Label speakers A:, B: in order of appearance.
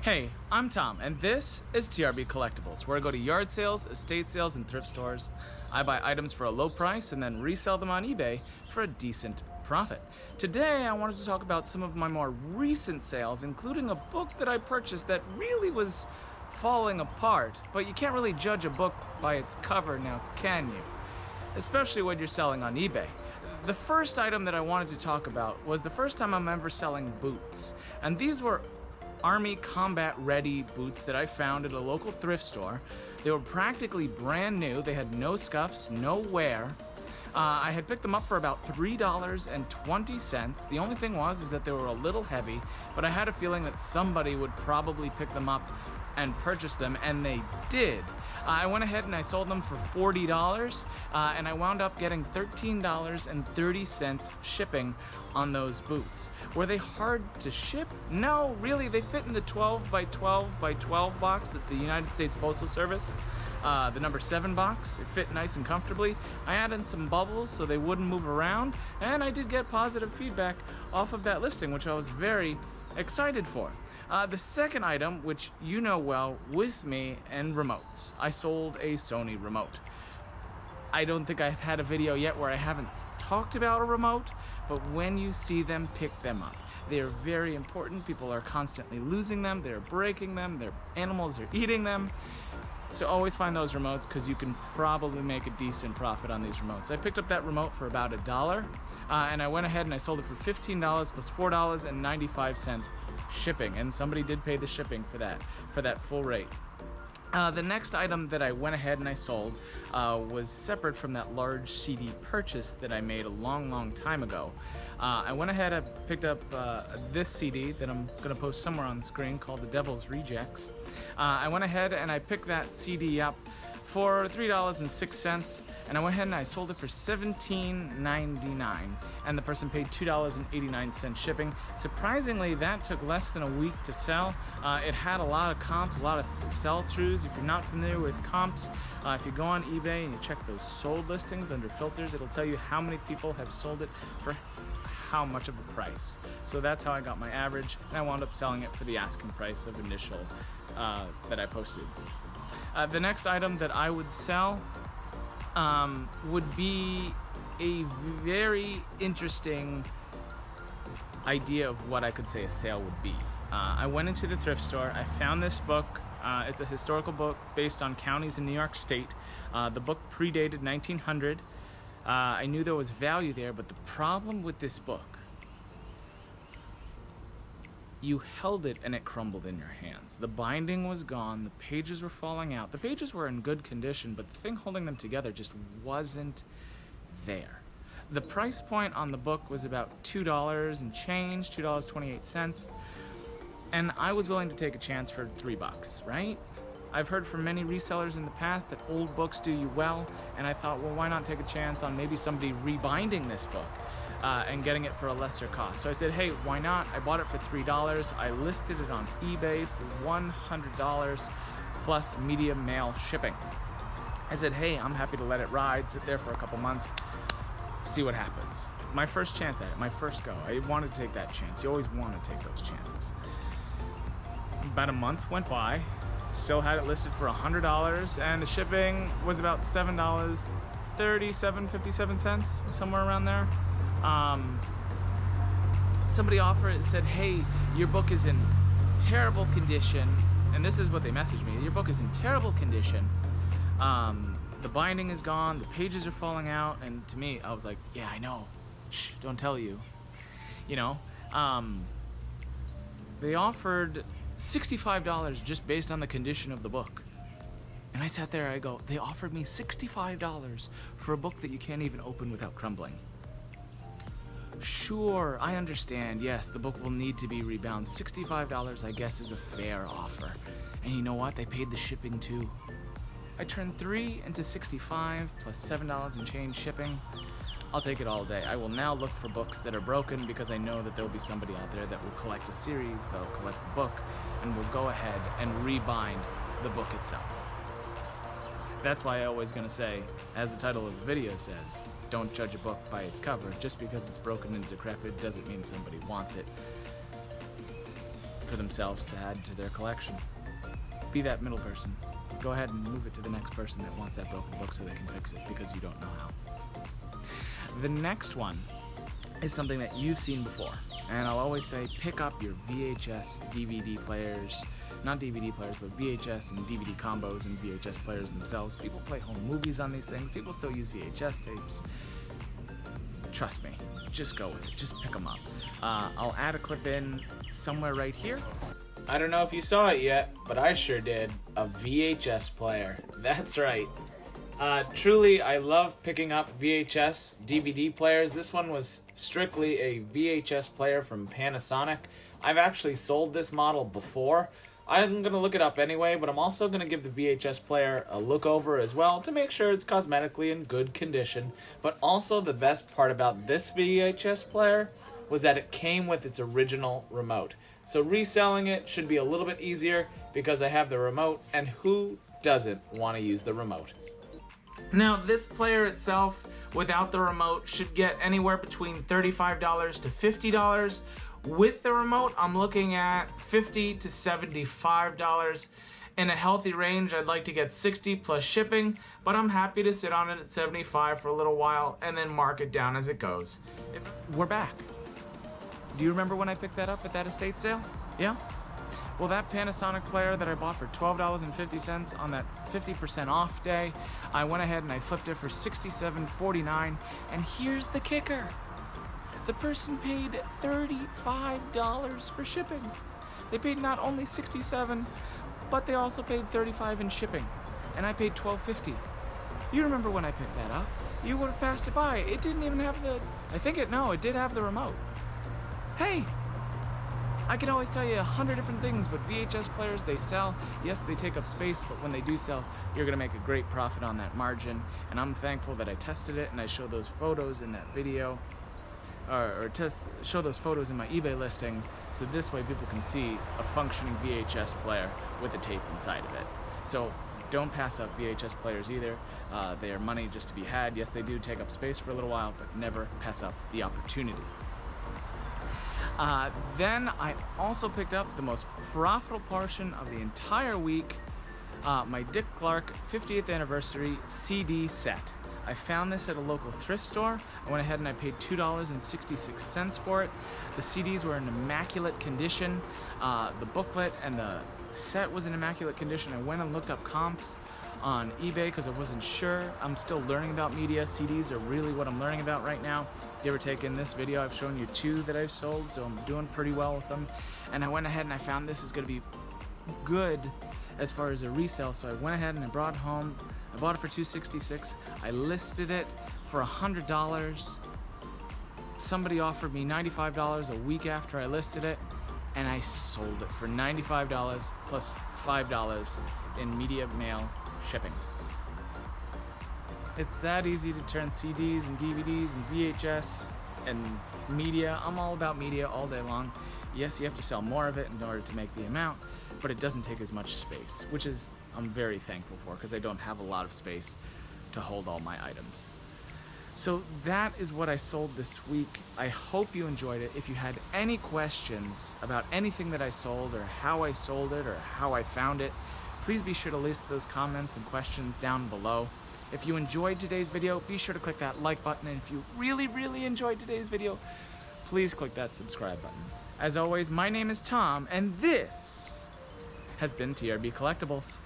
A: Hey, I'm Tom, and this is TRBCollectibles, where I go to yard sales, estate sales, and thrift stores. I buy items for a low price and then resell them on eBay for a decent profit. Today, I wanted to talk about some of my more recent sales, including a book that I purchased that really was falling apart, but you can't really judge a book by its cover now, can you? Especially when you're selling on eBay. The first item that I wanted to talk about was the first time I'm ever selling boots, and these were Army combat ready boots that I found at a local thrift store. They were practically brand new. They had no scuffs, no wear. I had picked them up for about $3.20. The only thing was that they were a little heavy, but I had a feeling that somebody would probably pick them up and purchase them, and they did. I went ahead and I sold them for $40, and I wound up getting $13.30 shipping on those boots. Were they hard to ship? No, really, they fit in the 12 by 12 by 12 box that the United States Postal Service, the number 7 box. It fit nice and comfortably. I added some bubbles so they wouldn't move around, and I did get positive feedback off of that listing, which I was very excited for. The second item, which you know well, with me and remotes. I sold a Sony remote. I don't think I've had a video yet where I haven't talked about a remote, but when you see them, pick them up. They are very important. People are constantly losing them. They're breaking them. Their animals are eating them. So always find those remotes because you can probably make a decent profit on these remotes. I picked up that remote for about $1, and I went ahead and I sold it for $15 plus $4.95 shipping, and somebody did pay the shipping for that full rate. The next item that I went ahead and I sold was separate from that large CD purchase that I made a long time ago. I went ahead and picked up this CD that I'm going to post somewhere on the screen called The Devil's Rejects. I went ahead and I picked that CD up for $3.06, and I went ahead and I sold it for $17.99, and the person paid $2.89 shipping. Surprisingly, that took less than a week to sell. It had a lot of comps, a lot of sell-throughs. If you're not familiar with comps, if you go on eBay and you check those sold listings under filters, it'll tell you how many people have sold it for how much of a price. So that's how I got my average, and I wound up selling it for the asking price of initial that I posted. The next item that I would sell would be a very interesting idea of what I could say a sale would be. I went into the thrift store. I found this book. It's a historical book based on counties in New York State. The book predated 1900. I knew there was value there, but the problem with this book, you held it and it crumbled in your hands. The binding was gone, the pages were falling out. The pages were in good condition, but the thing holding them together just wasn't there. The price point on the book was about $2 and change, $2.28, and I was willing to take a chance for $3, right? I've heard from many resellers in the past that old books do you well, and I thought, well, why not take a chance on maybe somebody rebinding this book and getting it for a lesser cost. So I said, hey, why not? I bought it for $3. I listed it on eBay for $100 plus medium mail shipping. I said, hey, I'm happy to let it ride, sit there for a couple months, see what happens. My first chance at it, my first go. I wanted to take that chance. You always want to take those chances. About a month went by, still had it listed for $100, and the shipping was about $7.57, somewhere around there. Somebody offered it, said, hey, your book is in terrible condition, and this is what they messaged me, your book is in terrible condition, the binding is gone, the pages are falling out, and to me, I was like, yeah, I know, shh, don't tell you, you know. They offered $65 just based on the condition of the book. And I sat there, I go, they offered me $65 for a book that you can't even open without crumbling. Sure, I understand, yes, the book will need to be rebound. $65, I guess, is a fair offer. And you know what? They paid the shipping too. I turned 3 into 65 plus $7 and change shipping. I'll take it all day. I will now look for books that are broken because I know that there will be somebody out there that will collect a series, they'll collect the book, and will go ahead and rebind the book itself. That's why I'm always going to say, as the title of the video says, don't judge a book by its cover. Just because it's broken and decrepit doesn't mean somebody wants it. for themselves to add to their collection. Be that middle person. Go ahead and move it to the next person that wants that broken book so they can fix it because you don't know how. The next one is something that you've seen before, and I'll always say pick up your VHS DVD players, not DVD players, but VHS and DVD combos and VHS players themselves. People play home movies on these things. People still use VHS tapes. Trust me, just go with it. Just pick them up. I'll add a clip in somewhere right here. I don't know if you saw it yet, but I sure did. A VHS player. That's right. Truly, I love picking up VHS DVD players. This one was strictly a VHS player from Panasonic. I've actually sold this model before. I'm going to look it up anyway, but I'm also going to give the VHS player a look over as well to make sure it's cosmetically in good condition. But also the best part about this VHS player was that it came with its original remote. So reselling it should be a little bit easier because I have the remote, and who doesn't want to use the remote? Now, this player itself, without the remote, should get anywhere between $35 to $50. With the remote, I'm looking at $50 to $75. In a healthy range, I'd like to get $60 plus shipping, but I'm happy to sit on it at $75 for a little while and then mark it down as it goes. We're back. Do you remember when I picked that up at that estate sale? Yeah? Well, that Panasonic player that I bought for $12.50 on that 50% off day, I went ahead and I flipped it for $67.49, and here's the kicker. The person paid $35 for shipping. They paid not only $67, but they also paid $35 in shipping, and I paid $12.50. You remember when I picked that up? You would have passed it by. It didn't even have the, it did have the remote. Hey, I can always tell you 100 different things, but VHS players, they sell. Yes, they take up space, but when they do sell, you're gonna make a great profit on that margin. And I'm thankful that I tested it and I showed those photos in that video, show those photos in my eBay listing, so this way people can see a functioning VHS player with a tape inside of it. So don't pass up VHS players either. They are money just to be had. Yes, they do take up space for a little while, but never pass up the opportunity. Then I also picked up the most profitable portion of the entire week, my Dick Clark 50th anniversary CD set. I found this at a local thrift store. I went ahead and I paid $2.66 for it. The CDs were in immaculate condition. The booklet and the set was in immaculate condition. I went and looked up comps on eBay because I wasn't sure. I'm still learning about media. CDs are really what I'm learning about right now. Give or take, in this video I've shown you 2 that I've sold, so I'm doing pretty well with them. And I went ahead and I found this is going to be good as far as a resale, so I went ahead and I brought it home. I bought it for $266. I listed it for $100. Somebody offered me $95 a week after I listed it, and I sold it for $95 plus $5 in media mail shipping. It's that easy to turn CDs and DVDs and VHS and media. I'm all about media all day long. Yes, you have to sell more of it in order to make the amount, but it doesn't take as much space, which is I'm very thankful for because I don't have a lot of space to hold all my items. So that is what I sold this week. I hope you enjoyed it. If you had any questions about anything that I sold or how I sold it or how I found it, please be sure to list those comments and questions down below. If you enjoyed today's video, be sure to click that like button, and if you really, really enjoyed today's video, please click that subscribe button. As always, my name is Tom, and this has been TRB Collectibles.